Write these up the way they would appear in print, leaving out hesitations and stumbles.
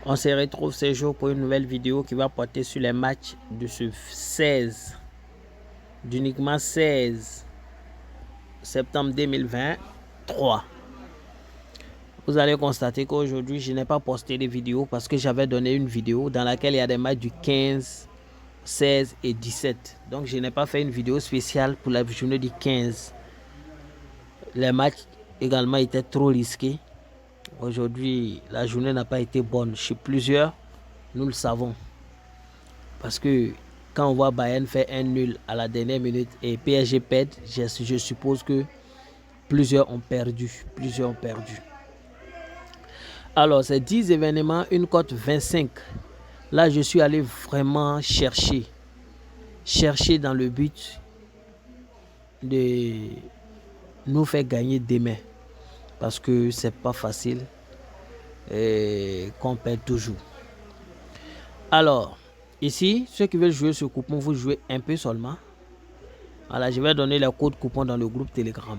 On se retrouve ce jour pour une nouvelle vidéo qui va porter sur les matchs de ce 16, d'uniquement 16 septembre 2023. Vous allez constater qu'aujourd'hui, je n'ai pas posté de vidéo parce que j'avais donné une vidéo dans laquelle il y a des matchs du 15, 16 et 17. Donc, je n'ai pas fait une vidéo spéciale pour la journée du 15. Les matchs également étaient trop risqués. Aujourd'hui, la journée n'a pas été bonne. Chez plusieurs, nous le savons. Parce que quand on voit Bayern faire un nul à la dernière minute et PSG perd, je suppose que plusieurs ont perdu. Alors, ces 10 événements, une cote 25. Là, je suis allé vraiment chercher dans le but de nous faire gagner demain. Parce que c'est pas facile et qu'on perd toujours. Alors, ici, ceux qui veulent jouer ce coupon, vous jouez un peu seulement. Voilà, je vais donner le code coupon dans le groupe Telegram.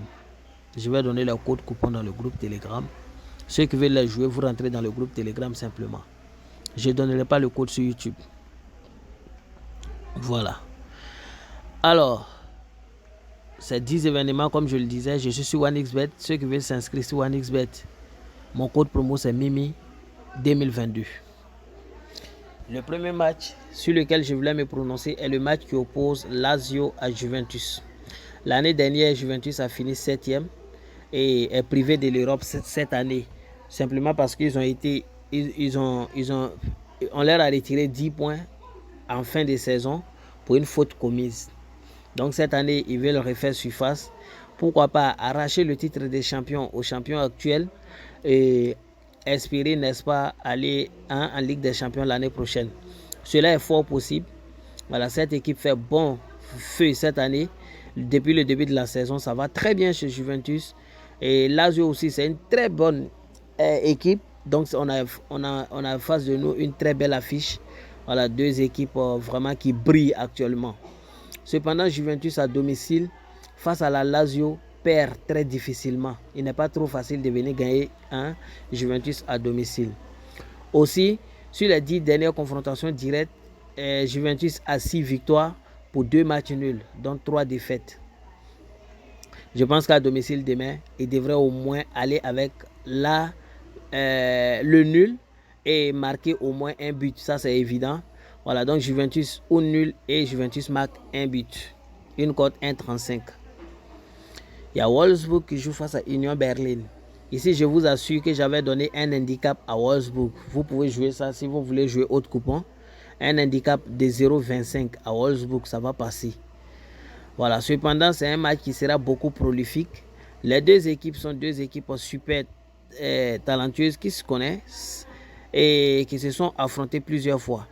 Ceux qui veulent les jouer, vous rentrez dans le groupe Telegram simplement. Je ne donnerai pas le code sur YouTube. Voilà. Alors, ces 10 événements, comme je le disais, je suis sur OneXBet. Ceux qui veulent s'inscrire sur OneXBet, mon code promo c'est Mimi 2022. Le premier match sur lequel je voulais me prononcer est le match qui oppose Lazio à Juventus. L'année dernière, Juventus a fini 7e et est privé de l'Europe cette année. Simplement parce qu'ils ont été, on leur a retiré 10 points en fin de saison pour une faute commise. Donc cette année, ils veulent refaire surface. Pourquoi pas arracher le titre des champions aux champions actuels et espérer, n'est-ce pas, aller en Ligue des Champions l'année prochaine. Cela est fort possible. Voilà, cette équipe fait bon feu cette année. Depuis le début de la saison, ça va très bien chez Juventus. Et Lazio aussi, c'est une très bonne équipe. Donc, on a face de nous une très belle affiche. Voilà, deux équipes vraiment qui brillent actuellement. Cependant, Juventus à domicile, face à la Lazio, perd très difficilement. Il n'est pas trop facile de venir gagner un Juventus à domicile. Aussi, sur les 10 dernières confrontations directes, Juventus a 6 victoires pour 2 matchs nuls, dont 3 défaites. Je pense qu'à domicile demain, il devrait au moins aller avec le nul et marquer au moins un but. Ça, c'est évident. Voilà, donc Juventus au nul et Juventus marque un but. Une cote 1,35. Il y a Wolfsburg qui joue face à Union Berlin. Ici, je vous assure que j'avais donné un handicap à Wolfsburg. Vous pouvez jouer ça si vous voulez jouer autre coupon. Un handicap de 0,25 à Wolfsburg, ça va passer. Voilà, cependant, c'est un match qui sera beaucoup prolifique. Les deux équipes sont deux équipes super talentueuses qui se connaissent et qui se sont affrontées plusieurs fois.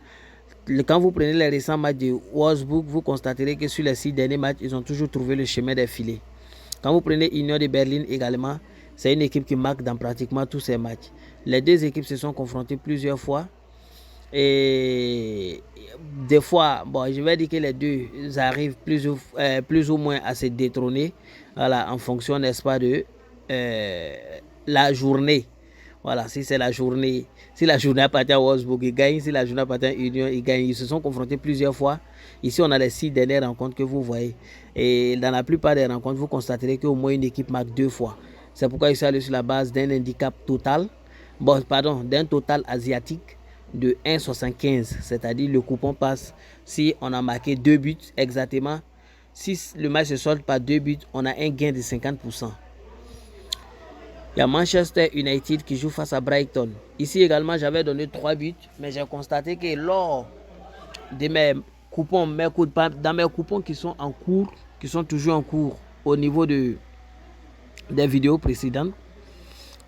Quand vous prenez les récents matchs de Wolfsburg, vous constaterez que sur les 6 derniers matchs, ils ont toujours trouvé le chemin des filets. Quand vous prenez Union de Berlin également, c'est une équipe qui marque dans pratiquement tous ses matchs. Les deux équipes se sont confrontées plusieurs fois. Et des fois, bon, je vais dire que les deux arrivent plus ou moins à se détrôner. Voilà, en fonction, n'est-ce pas, de la journée. Voilà, si c'est la journée, si la journée appartient à Wolfsburg, ils gagnent. Si la journée appartient à Union, ils gagnent. Ils se sont confrontés plusieurs fois. Ici, on a les 6 dernières rencontres que vous voyez. Et dans la plupart des rencontres, vous constaterez qu'au moins une équipe marque 2 fois. C'est pourquoi ils sont allés sur la base d'un handicap total, d'un total asiatique de 1,75. C'est-à-dire le coupon passe si on a marqué 2 buts exactement. Si le match se solde par 2 buts, on a un gain de 50%. Il y a Manchester United qui joue face à Brighton. Ici également, j'avais donné 3 buts, mais j'ai constaté que lors de mes coupons, dans mes coupons qui sont en cours, qui sont toujours en cours au niveau des vidéos précédentes,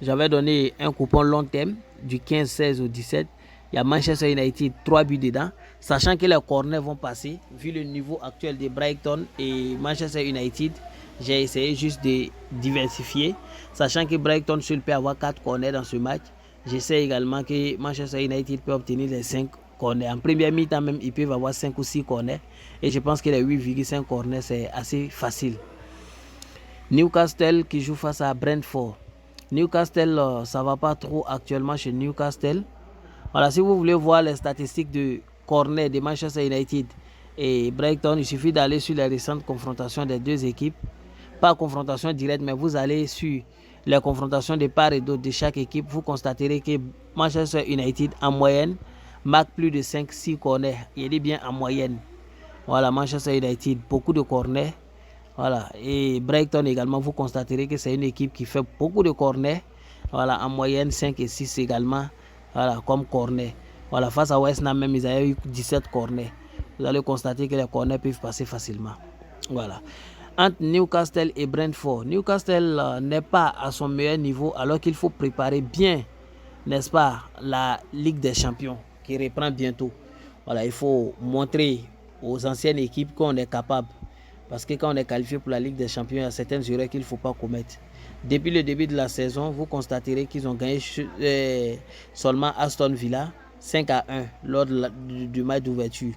j'avais donné un coupon long terme du 15, 16 au 17. Il y a Manchester United, 3 buts dedans, sachant que les corners vont passer, vu le niveau actuel de Brighton et Manchester United. J'ai essayé juste de diversifier, sachant que Brighton seul peut avoir 4 corners dans ce match. J'essaie également que Manchester United peut obtenir les 5 corners. En première mi-temps même, ils peuvent avoir 5 ou 6 corners. Et je pense que les 8,5 corners, c'est assez facile. Newcastle qui joue face à Brentford. Newcastle, ça ne va pas trop actuellement chez Newcastle. Voilà, si vous voulez voir les statistiques de corner de Manchester United et Brighton, il suffit d'aller sur les récentes confrontations des deux équipes. Pas confrontation directe, mais vous allez sur les confrontations de part et d'autre de chaque équipe. Vous constaterez que Manchester United, en moyenne, marque plus de 5-6 corners. Il est bien en moyenne. Voilà, Manchester United, beaucoup de corners. Voilà, et Brighton également, vous constaterez que c'est une équipe qui fait beaucoup de corners. Voilà, en moyenne 5 et 6 également. Voilà, comme corners. Voilà, face à West Ham même, ils avaient eu 17 corners. Vous allez constater que les corners peuvent passer facilement. Voilà. Entre Newcastle et Brentford, Newcastle n'est pas à son meilleur niveau alors qu'il faut préparer bien, n'est-ce pas, la Ligue des Champions qui reprend bientôt. Voilà, il faut montrer aux anciennes équipes qu'on est capable. Parce que quand on est qualifié pour la Ligue des Champions, il y a certaines erreurs qu'il ne faut pas commettre. Depuis le début de la saison, vous constaterez qu'ils ont gagné seulement Aston Villa 5-1 lors du match d'ouverture.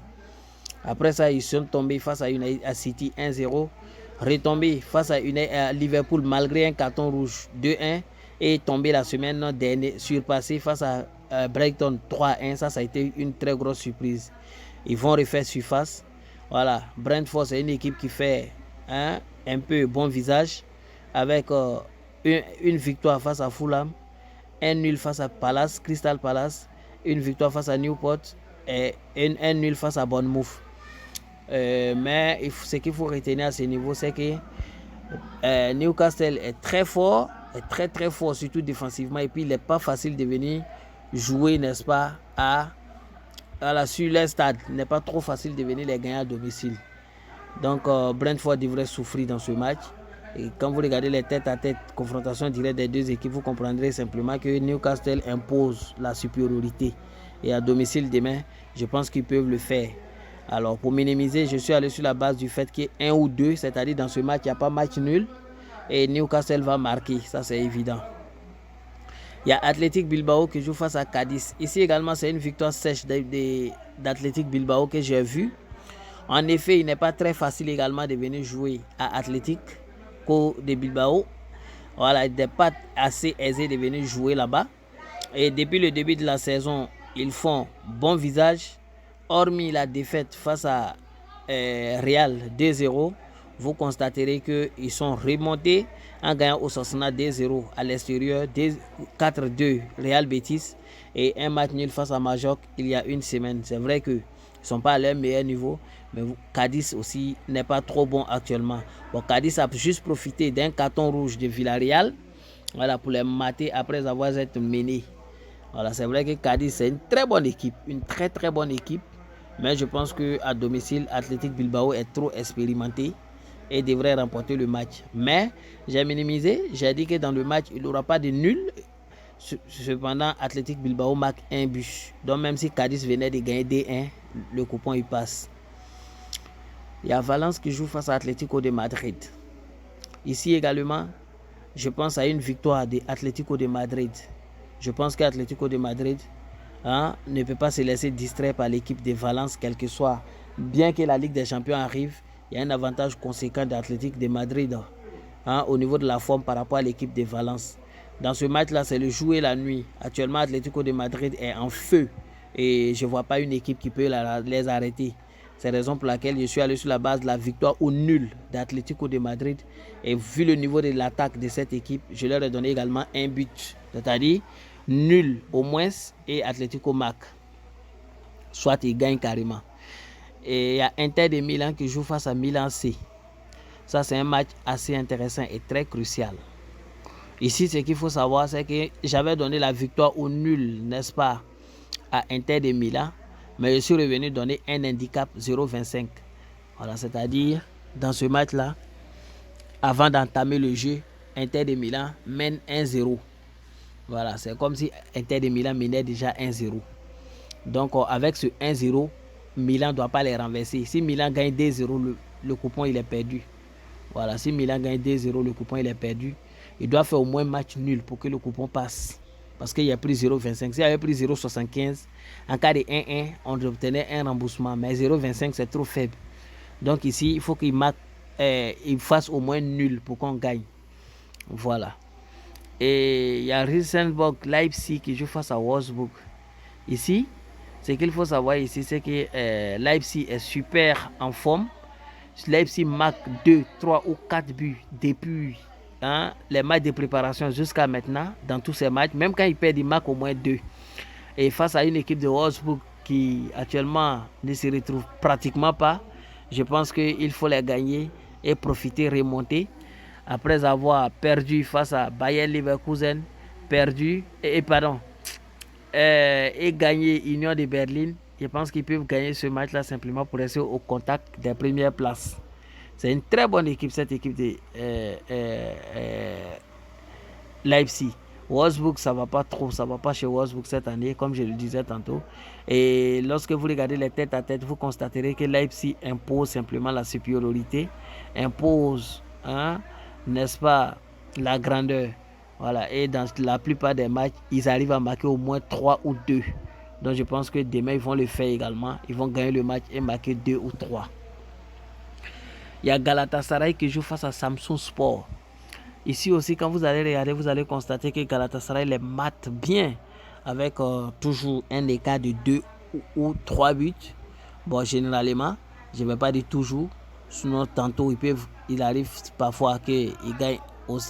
Après ça, ils sont tombés face à City 1-0. Retombés face à Liverpool malgré un carton rouge 2-1. Et tombé la semaine dernière, surpassé face à Brighton 3-1. Ça a été une très grosse surprise. Ils vont refaire surface. Voilà, Brentford, c'est une équipe qui fait un peu bon visage avec une victoire face à Fulham, un nul face à Palace, Crystal Palace, une victoire face à Newport et un nul face à Bournemouth. Mais ce qu'il faut retenir à ce niveau, c'est que Newcastle est très fort, est très fort, surtout défensivement, et puis il n'est pas facile de venir jouer, n'est-ce pas, sur les stades. Il n'est pas trop facile de venir les gagner à domicile. Donc Brentford devrait souffrir dans ce match. Et quand vous regardez les tête-à-tête, confrontation directe des deux équipes, vous comprendrez simplement que Newcastle impose la supériorité. Et à domicile demain, je pense qu'ils peuvent le faire. Alors pour minimiser, je suis allé sur la base du fait qu'il y ait un ou deux, c'est-à-dire dans ce match, il n'y a pas match nul. Et Newcastle va marquer, ça c'est évident. Il y a Athletic Bilbao qui joue face à Cadiz. Ici également, c'est une victoire sèche d'Athletic Bilbao que j'ai vue. En effet, il n'est pas très facile également de venir jouer à Athletic de Bilbao. Voilà, il n'est pas assez aisé de venir jouer là-bas. Et depuis le début de la saison, ils font bon visage. Hormis la défaite face à Real 2-0, vous constaterez qu'ils sont remontés en gagnant au Sassuolo 2-0 à l'extérieur, 4-2 Real Betis et un match nul face à Majorque il y a une semaine. C'est vrai qu'ils ne sont pas à leur meilleur niveau, mais Cadiz aussi n'est pas trop bon actuellement. Bon, Cadiz a juste profité d'un carton rouge de Villarreal, voilà, pour les mater après avoir été mené. Voilà, c'est vrai que Cadiz c'est une très bonne équipe, une très bonne équipe. Mais je pense qu'à domicile, Athletic Bilbao est trop expérimenté et devrait remporter le match. Mais j'ai minimisé, j'ai dit que dans le match, il n'y aura pas de nul. Cependant, Athletic Bilbao marque un but. Donc même si Cadiz venait de gagner 2-1, le coupon il passe. Il y a Valence qui joue face à Atlético de Madrid. Ici également, je pense à une victoire de Atlético de Madrid. Je pense qu'Atlético de Madrid ne peut pas se laisser distraire par l'équipe de Valence, quel que soit. Bien que la Ligue des Champions arrive, il y a un avantage conséquent d'Atlético de Madrid au niveau de la forme par rapport à l'équipe de Valence. Dans ce match-là, c'est le jour et la nuit. Actuellement, Atlético de Madrid est en feu et je ne vois pas une équipe qui peut les arrêter. C'est la raison pour laquelle je suis allé sur la base de la victoire au nul d'Atlético de Madrid. Et vu le niveau de l'attaque de cette équipe, je leur ai donné également un but. C'est-à-dire nul au moins et Atlético marque. Soit il gagne carrément. Et il y a Inter de Milan qui joue face à Milan C. Ça, c'est un match assez intéressant et très crucial. Ici, ce qu'il faut savoir, c'est que j'avais donné la victoire au nul, n'est-ce pas, à Inter de Milan. Mais je suis revenu donner un handicap 0,25. Voilà, c'est-à-dire, dans ce match-là, avant d'entamer le jeu, Inter de Milan mène 1-0. Voilà, c'est comme si Inter de Milan menait déjà 1-0. Donc, avec ce 1-0, Milan ne doit pas les renverser. Si Milan gagne 2-0, le coupon il est perdu. Voilà, si Milan gagne 2-0, le coupon il est perdu. Il doit faire au moins match nul pour que le coupon passe. Parce qu'il y a pris 0,25. S'il y avait pris 0,75, en cas de 1-1, on obtenait un remboursement. Mais 0,25, c'est trop faible. Donc ici, il faut qu'il fasse au moins nul pour qu'on gagne. Voilà. Et il y a Rosenborg Leipzig qui joue face à Wolfsburg. Ici, ce qu'il faut savoir ici, c'est que Leipzig est super en forme. Leipzig marque 2, 3 ou 4 buts depuis les matchs de préparation jusqu'à maintenant, dans tous ces matchs. Même quand ils perdent, ils marquent au moins 2. Et face à une équipe de Wolfsburg qui actuellement ne se retrouve pratiquement pas, je pense qu'il faut les gagner et profiter, remonter. Après avoir perdu face à Bayer Leverkusen, et gagner Union de Berlin, je pense qu'ils peuvent gagner ce match-là simplement pour rester au contact des premières places. C'est une très bonne équipe, cette équipe de Leipzig. Wolfsburg, ça va pas trop, ça va pas chez Wolfsburg cette année, comme je le disais tantôt. Et lorsque vous regardez les têtes à tête, vous constaterez que Leipzig impose simplement la supériorité, impose, n'est-ce pas, la grandeur. Voilà. Et dans la plupart des matchs, ils arrivent à marquer au moins 3 ou 2. Donc je pense que demain, ils vont le faire également. Ils vont gagner le match et marquer 2 ou 3. Il y a Galatasaray qui joue face à Samsung Sport. Ici aussi, quand vous allez regarder, vous allez constater que Galatasaray les mate bien avec toujours un écart de 2 ou 3 buts. Bon, généralement, je ne vais pas dire toujours. Sinon, tantôt, il arrive parfois qu'ils gagnent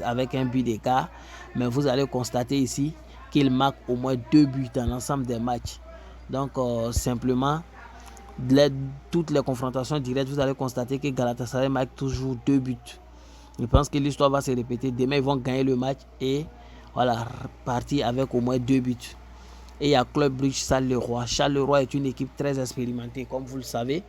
avec un but d'écart. Mais vous allez constater ici qu'ils marquent au moins 2 buts dans l'ensemble des matchs. Donc, simplement, toutes les confrontations directes, vous allez constater que Galatasaray marque toujours 2 buts. Je pense que l'histoire va se répéter. Demain, ils vont gagner le match et voilà, partir avec au moins 2 buts. Et il y a Club Brugge Charleroi. Charleroi est une équipe très expérimentée, comme vous le savez.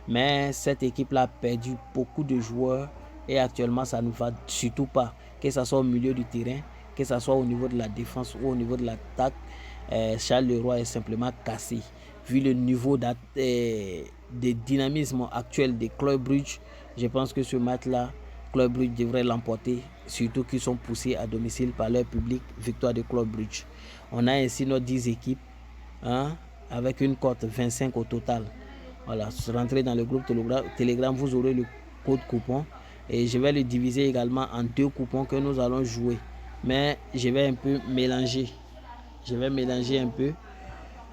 Mais cette équipe-là a perdu beaucoup de joueurs et actuellement, ça ne va surtout pas. Que ce soit au milieu du terrain, que ce soit au niveau de la défense ou au niveau de l'attaque, Charleroi est simplement cassé. Vu le niveau de dynamisme actuel des Club Brugge, je pense que ce match-là, Club Brugge devrait l'emporter, surtout qu'ils sont poussés à domicile par leur public. Victoire de Club Brugge. On a ainsi nos 10 équipes avec une cote 25 au total. Voilà, rentrez dans le groupe Telegram, vous aurez le code coupon et je vais le diviser également en 2 coupons que nous allons jouer. Mais je vais un peu mélanger. Je vais mélanger un peu.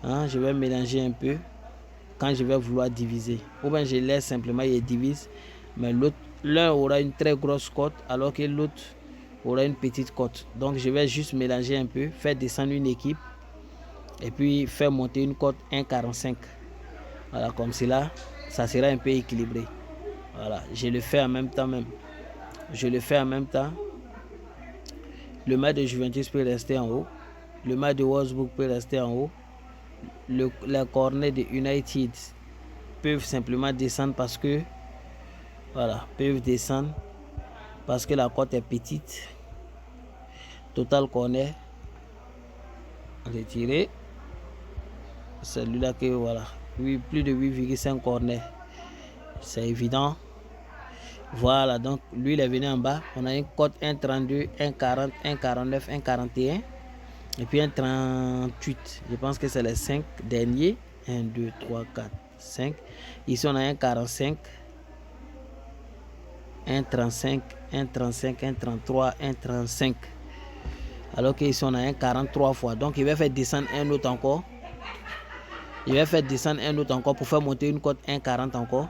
Je vais mélanger un peu quand je vais vouloir diviser. Ou bien je laisse simplement, il divise. Mais l'un aura une très grosse cote alors que l'autre aura une petite cote. Donc je vais juste mélanger un peu, faire descendre une équipe et puis faire monter une cote 1,45. Voilà, comme cela, ça sera un peu équilibré. Voilà, je le fais en même temps même. Je le fais en même temps. Le match de Juventus peut rester en haut. Le match de Wolfsburg peut rester en haut. Les corners de United peuvent simplement descendre parce que peuvent descendre parce que la cote est petite. Total corner retiré. Celui-là que voilà, plus de 8,5 corners. C'est évident. Voilà, donc lui il est venu en bas. On a une cote 1,32, 1,40, 1,49, 1,41 et puis 1,38. Je pense que c'est les 5 derniers. 1, 2, 3, 4, 5. Ici on a 1,45, 1,35, 1,35, 1,33, 1,35. Alors qu'ici on a 1,43 fois. Donc il va faire descendre un autre encore. Il va faire descendre un autre encore pour faire monter une cote 1,40 encore.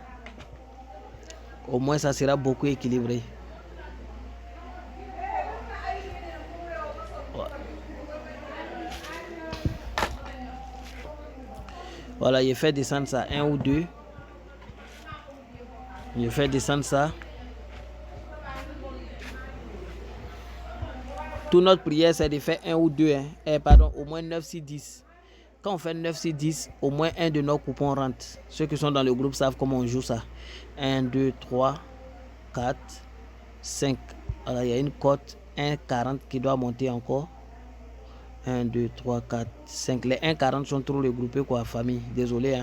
Au moins ça sera beaucoup équilibré. Voilà, il fait descendre ça 1 ou 2. Il fait descendre ça. Toute notre prière, c'est de faire 1 ou 2. Pardon, au moins 9, 6, 10. Quand on fait 9, 6, 10, au moins un de nos coupons rentre. Ceux qui sont dans le groupe savent comment on joue ça. 1, 2, 3, 4, 5. Alors, il y a une cote 1,40 qui doit monter encore. 1, 2, 3, 4, 5. Les 1,40 sont trop regroupés, quoi, famille. Désolé,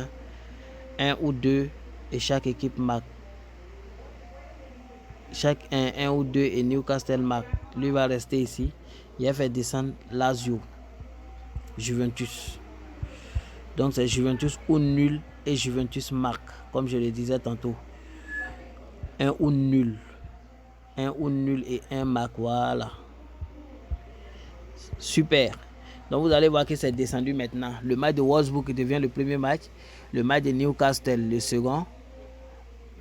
1 ou 2 et chaque équipe marque. Chaque 1 ou 2 et Newcastle marque. Lui va rester ici. Il a fait descendre Lazio. Juventus. Donc c'est Juventus ou nul et Juventus marque. Comme je le disais tantôt. 1 ou nul. 1 ou nul et 1 marque. Voilà. Super. Donc vous allez voir que c'est descendu maintenant. Le match de Wolfsburg devient le premier match. Le match de Newcastle le second.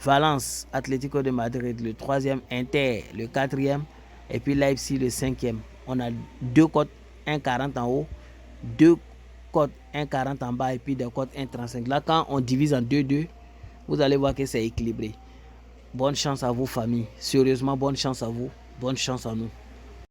Valence, Atlético de Madrid le troisième. Inter le quatrième. Et puis Leipzig le cinquième. On a deux cotes 1,40 en haut. Deux cotes 1,40 en bas. Et puis des cotes 1,35. Là quand on divise en 2-2, vous allez voir que c'est équilibré. Bonne chance à vous famille. Sérieusement, bonne chance à vous. Bonne chance à nous.